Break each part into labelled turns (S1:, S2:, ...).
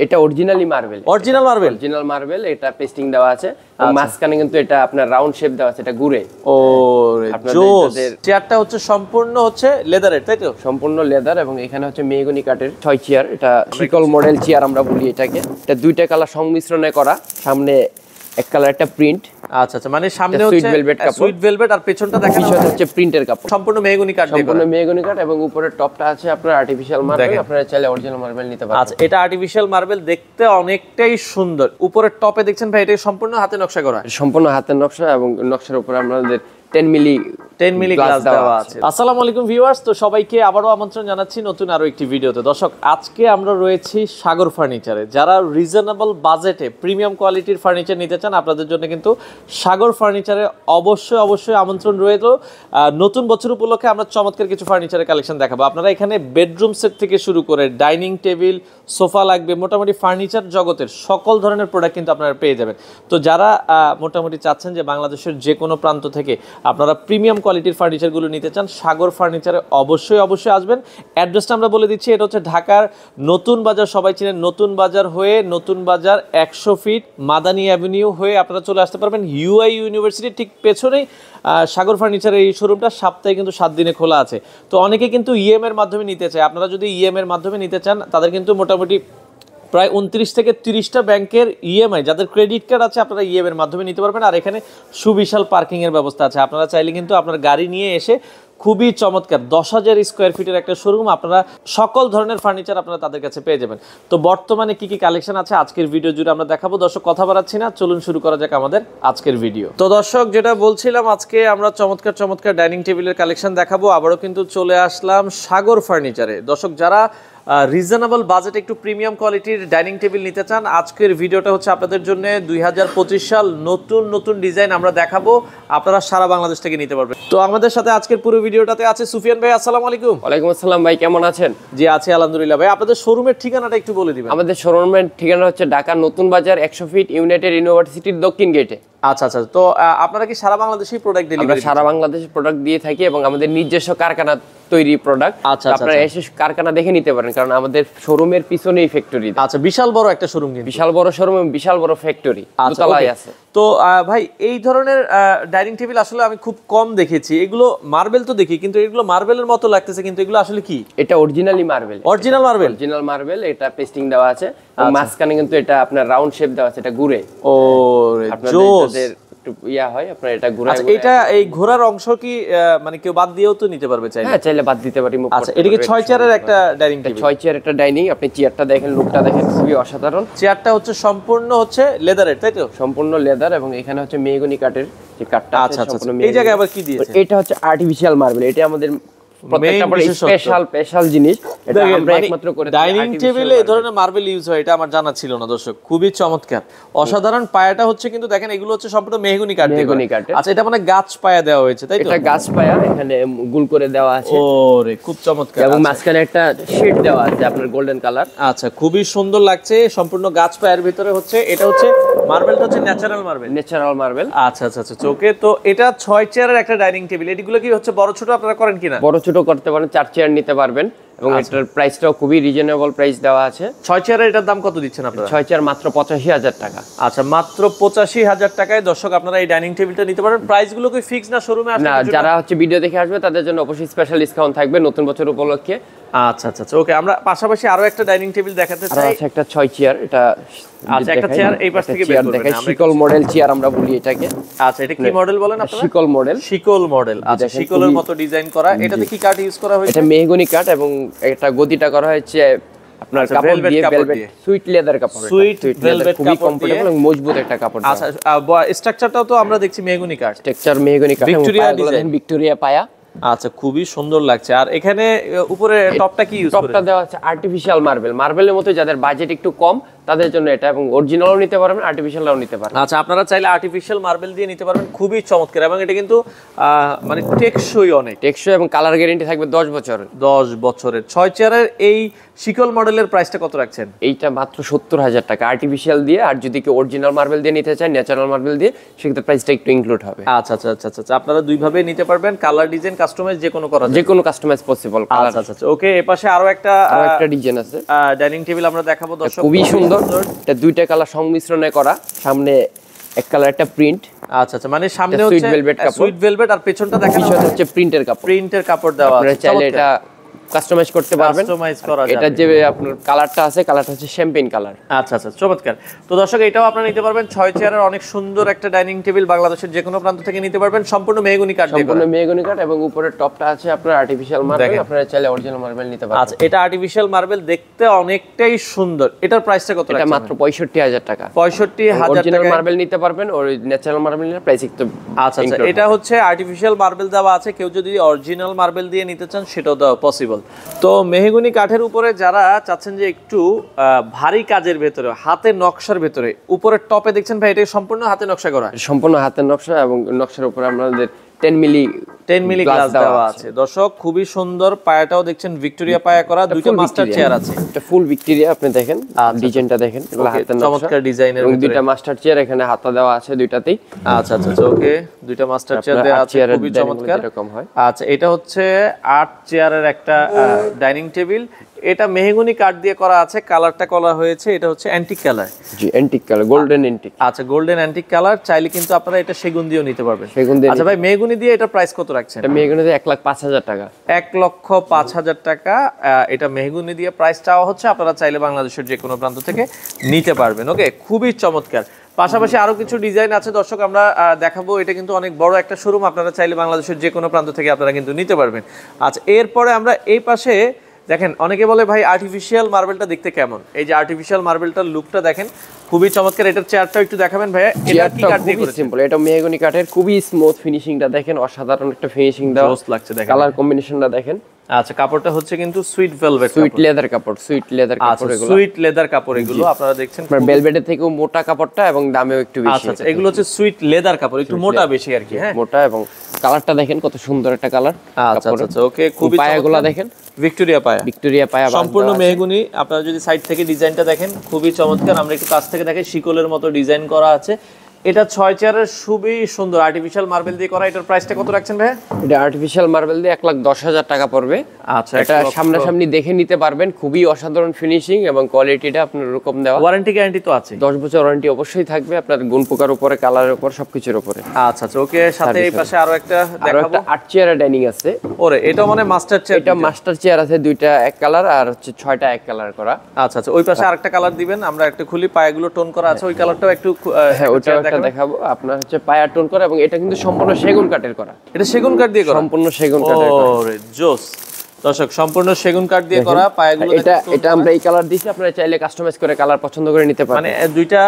S1: এটা originally marble, original marble. এটা pasting দেওয়া আছে, মাঝখানে কিন্তু এটা আপনার রাউন্ড শেপ দেওয়া আছে, এটা ঘুরে।
S2: ও জোস। চেয়ারটা হচ্ছে সম্পূর্ণ হচ্ছে লেদারের, তাই তো?
S1: সম্পূর্ণ লেদার, এবং এখানে হচ্ছে মেহগনি কাঠের 6 চেয়ার। এটা শিকল মডেল চেয়ার আমরা বলি এটাকে। এটা দুইটা কালার সংমিশ্রণে করা, সামনে এক কালার একটা প্রিন্ট।
S2: আচ্ছা আচ্ছা, মানে সামনে হচ্ছে সুইট ভেলভেট আর পেছনটা দেখেন
S1: হচ্ছে প্রিন্টের কাপড়,
S2: সম্পূর্ণ মেহগনি কাঠ,
S1: সম্পূর্ণ মেহগনি কাঠ, এবং উপরের টপটা আছে আপনার আর্টিফিশিয়াল মার্বেল। আপনারা চাইলে অরিজিনাল মার্বেল নিতে পারেন।
S2: আচ্ছা, এটা আর্টিফিশিয়াল মার্বেল, দেখতে অনেকটাই সুন্দর। উপরের টপে দেখছেন ভাই, এটা সম্পূর্ণ হাতে নকশা করা,
S1: সম্পূর্ণ হাতের নকশা, এবং নকশার উপরে আমাদের 10 মিলি গ্লাস দেওয়া আছে।
S2: আসসালামু আলাইকুম ভিউয়ার্স, তো সবাইকে আবারো আমন্ত্রণ জানাচ্ছি নতুন আরো একটি ভিডিওতে। দর্শক, আজকে আমরা রয়েছি সাগর ফার্নিচারে। যারা রিজনেবল বাজেটে প্রিমিয়াম কোয়ালিটির ফার্নিচার নিতে চান, আপনাদের জন্য কিন্তু সাগর ফার্নিচারে অবশ্যই আমন্ত্রণ রয়েছে। নতুন বছর উপলক্ষে আমরা চমৎকার কিছু ফার্নিচারের কালেকশন দেখাবো। আপনারা এখানে বেডরুম সেট থেকে শুরু করে ডাইনিং টেবিল, সোফা লাগবে, মোটামুটি ফার্নিচার জগতের সকল ধরনের প্রোডাক্ট কিন্তু আপনারা পেয়ে যাবেন। তো যারা মোটামুটি চাচ্ছেন যে বাংলাদেশের যে কোনো প্রান্ত থেকে আপনারা প্রিমিয়াম কোয়ালিটির ফার্নিচারগুলো নিতে চান, সাগর ফার্নিচারে অবশ্যই আসবেন। অ্যাড্রেসটা আমরা বলে দিচ্ছি, এটা হচ্ছে ঢাকার নতুন বাজার, সবাই চিনেন নতুন বাজার হয়ে, নতুন বাজার 100 ফিট মাদানী অ্যাভিনিউ হয়ে আপনারা চলে আসতে পারবেন। ইউআই ইউনিভার্সিটির ঠিক পেছনেই সাগর ফার্নিচারের এই শোরুমটা সপ্তাহে কিন্তু 7 দিনে খোলা আছে। তো অনেকে কিন্তু ইএমআই এর মাধ্যমে নিতে চায়। আপনারা যদি ইএমআই এর মাধ্যমে নিতে চান, তাদের কিন্তু মোটামুটি প্রায় 29 থেকে 30টা ব্যাংকের ইএমআই, যাদের ক্রেডিট কার্ড আছে, আপনারা ইএমআই এর মাধ্যমে নিতে পারবেন। আর এখানে সুবিশাল পার্কিং এর ব্যবস্থা আছে। আপনারা চাইলে কিন্তু আপনার গাড়ি নিয়ে এসে খুবই চমৎকার 10,000 স্কোয়ার ফিটের একটা শোরুম, আপনারা সকল ধরনের ফার্নিচার আপনারা তাদের কাছে পেয়ে যাবেন। তো বর্তমানে কি কি কালেকশন আছে আজকের ভিডিও জুড়ে আমরা দেখাবো। দর্শক, কথা বাড়াচ্ছি না, চলুন শুরু করা যাক আমাদের আজকের ভিডিও। তো দর্শক, যেটা বলছিলাম, আজকে আমরা চমৎকার ডাইনিং টেবিলের কালেকশন দেখাবো। আবারও কিন্তু চলে আসলাম সাগর ফার্নিচারে। দর্শক, যারা রিজনেবল বাজেট একটু প্রিমিয়াম কোয়ালিটির ডাইনিং টেবিল নিতে চান, আজকের ভিডিওটা হচ্ছে আপনাদের জন্য। 2025 সাল নতুন ডিজাইন আমরা দেখাবো, আপনারা সারা বাংলাদেশ থেকে নিতে পারবেন। তো আমাদের সাথে আজকের পুরো ভিডিওটাতে আছে সুফিয়ান ভাই। আসসালামু আলাইকুম।
S1: ওয়ালাইকুম আসসালাম ভাই, কেমন আছেন?
S2: জি আছি আলহামদুলিল্লাহ। ভাই, আপনাদের শোরুমের ঠিকানাটা একটু বলে দিবেন।
S1: আমাদের শোরুমের ঠিকানা হচ্ছে ঢাকা নতুন বাজার 100 ফিট ইউনাইটেড ইউনিভার্সিটির দক্ষিণ গেটে।
S2: আচ্ছা, তো আপনারা কি সারা বাংলাদেশেই প্রোডাক্ট ডেলিভারি?
S1: আমরা সারা বাংলাদেশে প্রোডাক্ট দিয়ে থাকি, এবং আমাদের নিজস্ব কারখানা তৈরি প্রোডাক্ট। আপনারা এসে কারখানা দেখে নিতে পারেন, কারণ আমাদের শোরুমের পিছনেই ফ্যাক্টরি।
S2: আচ্ছা, বিশাল বড় একটা শোরুম,
S1: বিশাল বড় শোরুম, বিশাল বড় ফ্যাক্টরি দোতলায় আছে।
S2: তো ভাই, এই ধরনের ডাইনিং টেবিল আসলে আমি খুব কম দেখেছি। এগুলো মার্বেল তো দেখি, কিন্তু এগুলো মার্বেলের মতো লাগতেছে, কিন্তু এগুলো আসলে কি?
S1: এটা অরিজিনালি মার্বেল, অরিজিনাল মার্বেল। এটা পেস্টিং দেওয়া আছে, মাঝখানে কিন্তু এটা আপনার রাউন্ড শেপ দেওয়া আছে, এটা ঘুরে।
S2: ও জোস।
S1: ইয়া হয় আপনার, এটা ঘোরা।
S2: আচ্ছা, এটা এই ঘোরার অংশ কি মানে কেউ বাদ দিয়েও তো নিতে পারবে চাইলে?
S1: হ্যাঁ, চাইলে বাদ দিতে পারি।
S2: আচ্ছা, এটা কি 6 চেয়ারের একটা ডাইনিং টেবিল?
S1: 6 চেয়ার একটা ডাইনিং। আপনি চেয়ারটা দেখেন, লুকটা দেখেন, খুবই অসাধারণ।
S2: চেয়ারটা হচ্ছে সম্পূর্ণ হচ্ছে লেদারের, তাই তো?
S1: সম্পূর্ণ লেদার, এবং এখানে হচ্ছে মেহগনি কাঠের যে কাঠটা আছে।
S2: আচ্ছা, এই জায়গায় আবার কি দিয়েছে?
S1: এটা হচ্ছে আর্টিফিশিয়াল মার্বেল। এটা আমাদের স্পেশাল জিনিস। এটা আমরা একমাত্র করে
S2: ডাইনিং টেবিলে এই ধরনের মার্বেল ইউজ হয়, এটা আমার জানা ছিল না। দর্শক, খুবই চমৎকার, অসাধারণ। পায়াটা হচ্ছে কিন্তু দেখেন, এগুলো হচ্ছে সম্পূর্ণ মেহগনি কাঠ। আচ্ছা, এটা মানে গাছ পায়া দেওয়া হয়েছে, তাই তো?
S1: এটা গাছ পায়া এখানে গোল করে দেওয়া আছে।
S2: ওরে, খুব চমৎকার।
S1: এবং মাঝখানে একটা শেড দেওয়া আছে আপনার গোল্ডেন কালার।
S2: আচ্ছা, খুবই সুন্দর লাগছে। সম্পূর্ণ গাছ পায়ার ভিতরে হচ্ছে, এটা হচ্ছে মার্বেলটা হচ্ছে ন্যাচারাল মার্বেল। আচ্ছা, ওকে। তো এটা 6 চেয়ারের একটা ডাইনিং টেবিল। এগুলো কি হচ্ছে বড় ছোট আপনারা করেন কিনা?
S1: বড় ছোট করতে পারেন, 4 চেয়ার নিতে পারবেন, এবং এটার প্রাইসটাও খুবই রিজনেবল প্রাইস দেওয়া আছে।
S2: 6 চেয়ারের এটার দাম কত দিচ্ছেন আপনারা?
S1: 6 চেয়ার মাত্র 85,000 টাকা।
S2: আচ্ছা, মাত্র 85,000 টাকায় দর্শক আপনারা এই ডাইনিং টেবিলটা নিতে পারেন। প্রাইসগুলো কি ফিক্স না শোরুমে আসলে?
S1: না, যারা হচ্ছে ভিডিও দেখে আসবে তাদের জন্য অবশ্যই স্পেশাল ডিসকাউন্ট থাকবে নতুন বছর উপলক্ষে।
S2: আচ্ছা, ওকে। আমরা পাশাপাশি আরো একটা ডাইনিং টেবিল দেখাতে চাই।
S1: আছে একটা 6 চেয়ার। এটা
S2: আচ্ছা, একটা চেয়ার এই পাশ থেকে বের করবেন।
S1: শিকল মডেল চেয়ার আমরা বলি এটাকে।
S2: আচ্ছা, এটা কি মডেল বলেন আপনারা?
S1: শিকল মডেল।
S2: আচ্ছা, শিকলের মতো ডিজাইন করা। এটাতে কি কাঠ ইউজ করা হয়েছে?
S1: এটা মেহগনি কাঠ, এবং এটা গদিটা করা হয়েছে আপনার কাপড় দিয়ে, ভেলভেট সুইট লেদার কাপড়।
S2: সুইট ভেলভেট
S1: খুবই কমফোর্টেবল এবং মজবুত একটা কাপড়।
S2: আচ্ছা, স্ট্রাকচারটাও তো আমরা দেখছি মেহগনি কাঠ।
S1: স্ট্রাকচার মেহগনি কাঠ, ভিক্টোরিয়া পায়া।
S2: আচ্ছা, খুবই সুন্দর লাগছে। আর এখানে উপরে টপটা কি ইউজ করেছে?
S1: টপটা দেওয়া আছে আর্টিফিশিয়াল মার্বেলের মতো, যাদের বাজেট একটু কম তাদের জন্য এটা, এবং অরিজিনালও নিতে পারবেন, আর্টিফিশিয়ালও নিতে পারবেন।
S2: আচ্ছা, আপনারা চাইলে আর্টিফিশিয়াল মার্বেল দিয়ে নিতে পারবেন, খুবই চমৎকার। এবং এটা কিন্তু মানে টেকসই, অনেক টেকসই,
S1: এবং কালার গ্যারান্টি থাকবে 10
S2: বছরের। 6 চেয়ারের এই শিকল মডেলের প্রাইসটা কত রাখছেন?
S1: এইটা মাত্র 70,000 টাকা আর্টিফিশিয়াল দিয়ে। আর যদি কেউ অরিজিনাল মার্বেল দিয়ে নিতে চান, ন্যাচারাল মার্বেল দিয়ে, সেক্ষেত্রে প্রাইসটা একটু ইনক্লুড হবে।
S2: আচ্ছা, আপনারা দুই ভাবে নিতে পারবেন। কালার ডিজাইন কাস্টমাইজ যে কোনো করা যায়,
S1: যে কোনো কাস্টমাইজ পসিবল।
S2: আচ্ছা আচ্ছা ওকে। এই পাশে আরো একটা
S1: ডিজাইন আছে,
S2: ডাইনিং টেবিল আমরা দেখাবো দর্শক,
S1: খুবই সুন্দর। এটা দুইটা কালার সংমিশ্রণে করা, সামনে এক কালার একটা প্রিন্ট।
S2: আচ্ছা আচ্ছা, মানে সামনে হচ্ছে সুইট ভেলভেট আর পেছনটা দেখানো
S1: হচ্ছে প্রিন্টের কাপড়।
S2: প্রিন্টের কাপড় দেওয়া আছে,
S1: চাইলে এটা কাস্টমাইজ করতে পারবেন,
S2: কাস্টমাইজ করা যাবে।
S1: এটা যে আপনার কালারটা আছে, কালারটা হচ্ছে শ্যাম্পেন কালার।
S2: আচ্ছা আচ্ছা চমৎকার। তো দর্শক এটাও আপনারা নিতে পারবেন, 6 চেয়ারের অনেক সুন্দর একটা ডাইনিং টেবিল, বাংলাদেশের যে কোনো প্রান্ত থেকে নিতে পারবেন, সম্পূর্ণ মেহগনি কাঠ দিয়ে করা।
S1: সম্পূর্ণ মেহগনি কাঠ এবং উপরের টপটা আছে আপনার আর্টিফিশিয়াল মার্বেল, আপনারা চাইলে অরিজিনাল মার্বেল নিতে পারবেন।
S2: আচ্ছা, এটা আর্টিফিশিয়াল মার্বেল, দেখতে অনেকটাই সুন্দর। এটার প্রাইসটা কত?
S1: এটা মাত্র 65,000 টাকা।
S2: 65,000 টাকা
S1: অরিজিনাল মার্বেল নিতে পারবেন, আর ন্যাচারাল মার্বেল নিলে প্রাইস একটু।
S2: আচ্ছা আচ্ছা, এটা হচ্ছে আর্টিফিশিয়াল মার্বেল দেওয়া আছে, কেউ যদি অরিজিনাল মার্বেল দিয়ে নিতে চান সেটাও দেওয়া পসিবল। তো মেহগনি কাঠের উপরে যারা চাচ্ছেন যে একটু ভারী কাজের ভেতরে, হাতের নকশার ভেতরে, উপরের টপে দেখছেন ভাই, এটা সম্পূর্ণ হাতে নকশা করা,
S1: সম্পূর্ণ হাতের নকশা, এবং নকশার উপরে আমাদের 10 মিলি গ্লাস দেওয়া আছে।
S2: দর্শক খুবই সুন্দর, পায়াটাও দেখছেন ভিক্টোরিয়া পায়া করা, দুটো মাস্টার চেয়ার আছে,
S1: এটা ফুল ভিক্টোরিয়া। আপনি দেখেন ডিজাইনটা দেখেন, এগুলো হাতের নকশা,
S2: চমৎকার ডিজাইনের,
S1: এবং দুইটা মাস্টার চেয়ার এখানে হাতা দেওয়া আছে দুইটাতেই।
S2: আচ্ছা আচ্ছা ওকে, দুইটা মাস্টার চেয়ার দেওয়া আছে, খুবই চমৎকার এরকম হয়। আচ্ছা, এটা হচ্ছে 8 চেয়ারের একটা ডাইনিং টেবিল, এটা মেহগনি কাঠ দিয়ে করা আছে, কালারটা করা হয়েছে, এটা হচ্ছে অ্যান্টিক কালার।
S1: জি, অ্যান্টিক কালার, গোল্ডেন অ্যান্টিক।
S2: আচ্ছা, গোল্ডেন অ্যান্টিক কালার, চাইলে কিন্তু আপনারা এটা সেগুন দিয়েও নিতে পারবেন।
S1: সেগুন দিয়ে।
S2: আচ্ছা ভাই, মেহগনি দিয়ে এটা প্রাইস কত রাখছেন?
S1: এটা মেহগনি দিয়ে 1,05,000 টাকা।
S2: 1,05,000 টাকা এটা মেহগনি দিয়ে প্রাইস চাওয়া হচ্ছে, আপনারা চাইলে বাংলাদেশের যে কোনো প্রান্ত থেকে নিতে পারবেন। ওকে, খুবই চমৎকার। পাশাপাশি আরো কিছু ডিজাইন আছে দর্শক, আমরা দেখাবো। এটা কিন্তু অনেক বড় একটা শোরুম, আপনারা চাইলে বাংলাদেশের যে কোনো প্রান্ত থেকে আপনারা কিন্তু নিতে পারবেন। আচ্ছা, এরপরে আমরা এই পাশে দেখেন, অনেকে বলে ভাই আর্টিফিশিয়াল মার্বেলটা দেখতে কেমন, এই যে আর্টিফিশিয়াল মার্বেলটার লুকটা দেখেন, খুবই চমৎকার। এটার চেয়ারটা একটু দেখাবেন ভাই, এটা কি কাঠ দিয়ে করেছেন?
S1: সিম্পল, এটা মেহগনি কাঠের, খুবই স্মুথ ফিনিশিংটা দেখেন, অসাধারণ একটা ফিনিশিং দেওয়া
S2: লাগছে, দেখেন
S1: কালার কম্বিনেশনটা দেখেন।
S2: আচ্ছা, কাপড়টা হচ্ছে কিন্তু সুইট ভেলভেট,
S1: সুইট লেদার কাপড়, সুইট লেদার কাপড়, এগুলো
S2: সুইট লেদার কাপড়, এগুলো আপনারা দেখছেন
S1: ভেলভেটের থেকেও মোটা কাপড়টা, এবং দামেও একটু বেশি।
S2: আচ্ছা, এগুলো হচ্ছে সুইট লেদার কাপড়, একটু মোটা বেশি আর কি। হ্যাঁ,
S1: মোটা, এবং কালারটা দেখেন কত সুন্দর একটা কালার।
S2: আচ্ছা আচ্ছা ওকে, খুবই
S1: পায়াগুলো দেখেন,
S2: ভিক্টোরিয়া পায়া,
S1: ভিক্টোরিয়া পায়া
S2: সম্পূর্ণ মেহগনি। আপনারা যদি সাইড থেকে ডিজাইনটা দেখেন, খুবই চমৎকার। আমরা একটু কাছ থেকে দেখাই, শিকলের মতো ডিজাইন করা আছে। এটা 6 চেয়ারের, খুবই সুন্দর, আর্টিফিশিয়াল মার্বেল দিয়ে করা। এটার প্রাইসটা কত রাখছেন ভাই?
S1: এটা আর্টিফিশিয়াল মার্বেল দিয়ে 1,10,000 টাকা পড়বে।
S2: আচ্ছা,
S1: এটা সামনাসামনি দেখে নিতে পারবেন, খুবই অসাধারণ ফিনিশিং এবং কোয়ালিটিটা আপনার এরকম দেওয়া।
S2: ওয়ারেন্টি গ্যারান্টি তো আছে,
S1: 10 বছর ওয়ারেন্টি অবশ্যই থাকবে, আপনার গুণ পোকার উপরে, কালারের উপর, সবকিছুর উপরে।
S2: আচ্ছা আচ্ছা ওকে, সাথে এই পাশে আরো একটা দেখাবো,
S1: 8 চেয়ারের ডাইনিং আছে।
S2: ওরে, এটা মানে মাস্টার চেয়ার।
S1: এটা মাস্টার চেয়ার আছে, দুইটা এক কালার, আর হচ্ছে 6টা এক কালার করা।
S2: আচ্ছা আচ্ছা, ওই পাশে আরেকটা কালার দিবেন, আমরা একটা খুলি, পায়াগুলো টোন করা আছে, ওই কালারটাও একটু।
S1: হ্যাঁ, ওটাও একটা দেখাবো। আপনার হচ্ছে পায়া টোন করা, এবং এটা কিন্তু সম্পূর্ণ সেগুন কাঠের করা।
S2: এটা সেগুন কাঠ দিয়ে করা,
S1: সম্পূর্ণ সেগুন কাঠের করা।
S2: ওরে জোস দর্শক, সম্পূর্ণ সেগুন কাঠ দিয়ে করা। পায়াগুলো
S1: এটা আমরা এই কালার দিছি, আপনারা চাইলে কাস্টমাইজ করে কালার পছন্দ করে নিতে পারেন।
S2: মানে দুইটা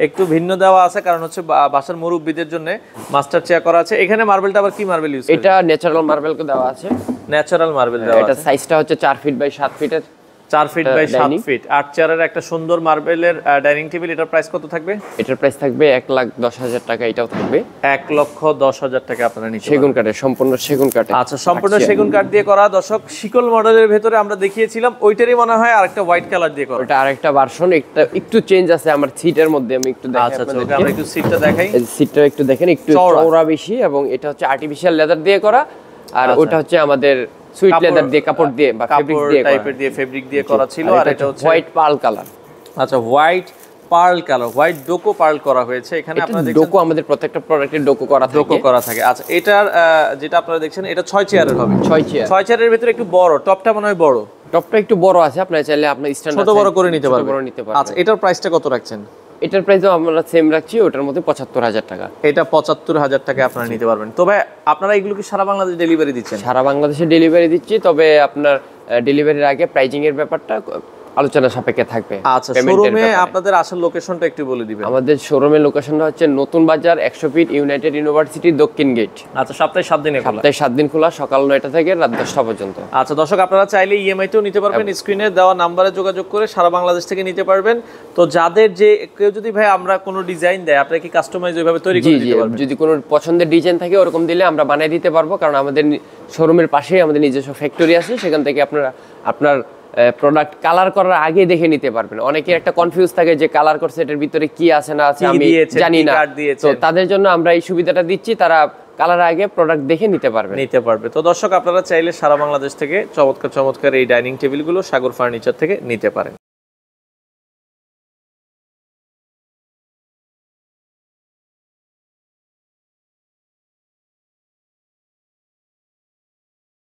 S2: একটু ভিন্ন দেওয়া আছে, কারণ হচ্ছে বাসার মুরব্বিদের জন্য মাস্টার চেয়ার করা আছে। এখানে মার্বেলটা আবার কি মার্বেল ইউজ?
S1: এটা ন্যাচারাল মার্বেল কে দেওয়া আছে,
S2: ন্যাচারাল মার্বেল দেওয়া আছে।
S1: এটা সাইজটা হচ্ছে 4 ফিট বাই 7 ফিটের,
S2: 4 ফিট বাই 7 ফিট, 8 চেয়ারের একটা সুন্দর মার্বেলের ডাইনিং টেবিল। এটার প্রাইস কত থাকবে?
S1: এটার প্রাইস থাকবে 1,10,000 টাকা। এটাও থাকবে
S2: 1,10,000 টাকা আপনারা নিতে পারবেন।
S1: সেগুন কাঠের, সম্পূর্ণ সেগুন কাঠের।
S2: আচ্ছা, সম্পূর্ণ সেগুন কাঠ দিয়ে করা। দর্শক, শিকল মডেলের ভেতরে আমরা দেখিয়েছিলাম, ওইটারই মনে হয় আরেকটা হোয়াইট কালার দিয়ে করা।
S1: এটা আরেকটা ভার্সন, একটু চেঞ্জ আছে আমার সিটের মধ্যে, আমি একটু দেখাই।
S2: আচ্ছা আচ্ছা, আমরা একটু সিটটা দেখাই।
S1: এই সিটটা একটু দেখেন, একটু চওড়া বেশি, এবং এটা হচ্ছে আর্টিফিশিয়াল লেদার দিয়ে করা, আর ওটা হচ্ছে আমাদের সুইট লেদার দিয়ে, কাপড় দিয়ে বা ফেব্রিক দিয়ে
S2: টাইপের দিয়ে, ফেব্রিক দিয়ে করা ছিল। আর এটা হচ্ছে
S1: হোয়াইট পার্ল কালার।
S2: আচ্ছা, হোয়াইট পার্ল কালার, হোয়াইট ডোকো পার্ল করা হয়েছে। এখানে আপনারা দেখছেন
S1: ডোকো, আমাদের প্রত্যেকটা প্রোডাক্টে ডোকো করা থাকে,
S2: ডোকো করা থাকে। আচ্ছা, এটার যেটা আপনারা দেখছেন, এটা 6 চেয়ারের হবে।
S1: 6 চেয়ার,
S2: 6 চেয়ারের ভিতরে একটু বড়, টপটা মনে হয় বড়,
S1: টপটা একটু বড় আছে, আপনারা চাইলে আপনার স্ট্যান্ডার্ড
S2: ছোট বড় করে নিতে পারবেন।
S1: বড় নিতে পারবেন।
S2: আচ্ছা, এটার প্রাইসটা কত রাখছেন?
S1: এটার প্রাইসও আমরা সেম রাখছি, ওটার মধ্যে 75,000 টাকা।
S2: এটা 75,000 টাকা আপনারা নিতে পারবেন। তবে আপনারা এগুলো কি সারা বাংলাদেশে ডেলিভারি দিচ্ছেন?
S1: সারা বাংলাদেশে ডেলিভারি দিচ্ছি, তবে আপনার ডেলিভারির আগে প্রাইজিং এর ব্যাপারটা আলোচনা সাপেক্ষে থাকবে।
S2: আচ্ছা, শোরুমে আপনাদের আসল লোকেশনটা একটু বলে দিবেন।
S1: আমাদের শোরুমের লোকেশনটা হচ্ছে নতুন বাজার 100 ফিট, ইউনাইটেড ইউনিভার্সিটি দক্ষিণ গেট।
S2: আচ্ছা, সপ্তাহে 7 দিনে খোলা?
S1: সপ্তাহে 7 দিন খোলা, সকাল 9টা থেকে রাত 10টা পর্যন্ত।
S2: আচ্ছা দর্শক, আপনারা চাইলে ইএমআই তেও নিতে পারবেন, স্ক্রিনে দেওয়া নাম্বারে যোগাযোগ করে সারা বাংলাদেশ থেকে নিতে পারবেন। তো যাদের যে কেউ যদি ভাই আমরা কোনো ডিজাইন দেয়, আপনারা কি কাস্টমাইজ ওইভাবে তৈরি করে দিতে পারবেন?
S1: যদি কোনো পছন্দের ডিজাইন থাকে ওরকম দিলে আমরা বানিয়ে দিতে পারবো, কারণ আমাদের শোরুমের পাশেই আমাদের নিজস্ব ফ্যাক্টরি আছে, সেখান থেকে আপনার প্রোডাক্ট কালার করার আগে দেখে নিতে পারবেন। অনেকের একটা কনফিউজ থাকে যে কালার করছে, এটার ভিতরে কি আছে না আছে আমি জানি না, তো তাদের জন্য আমরা এই সুবিধাটা দিচ্ছি। তারা কালার আগে প্রোডাক্ট দেখে নিতে পারবেন।
S2: তো দর্শক আপনারা চাইলে সারা বাংলাদেশ থেকে চমৎকার চমৎকার এই ডাইনিং টেবিলগুলো সাগর ফার্নিচার থেকে নিতে পারেন।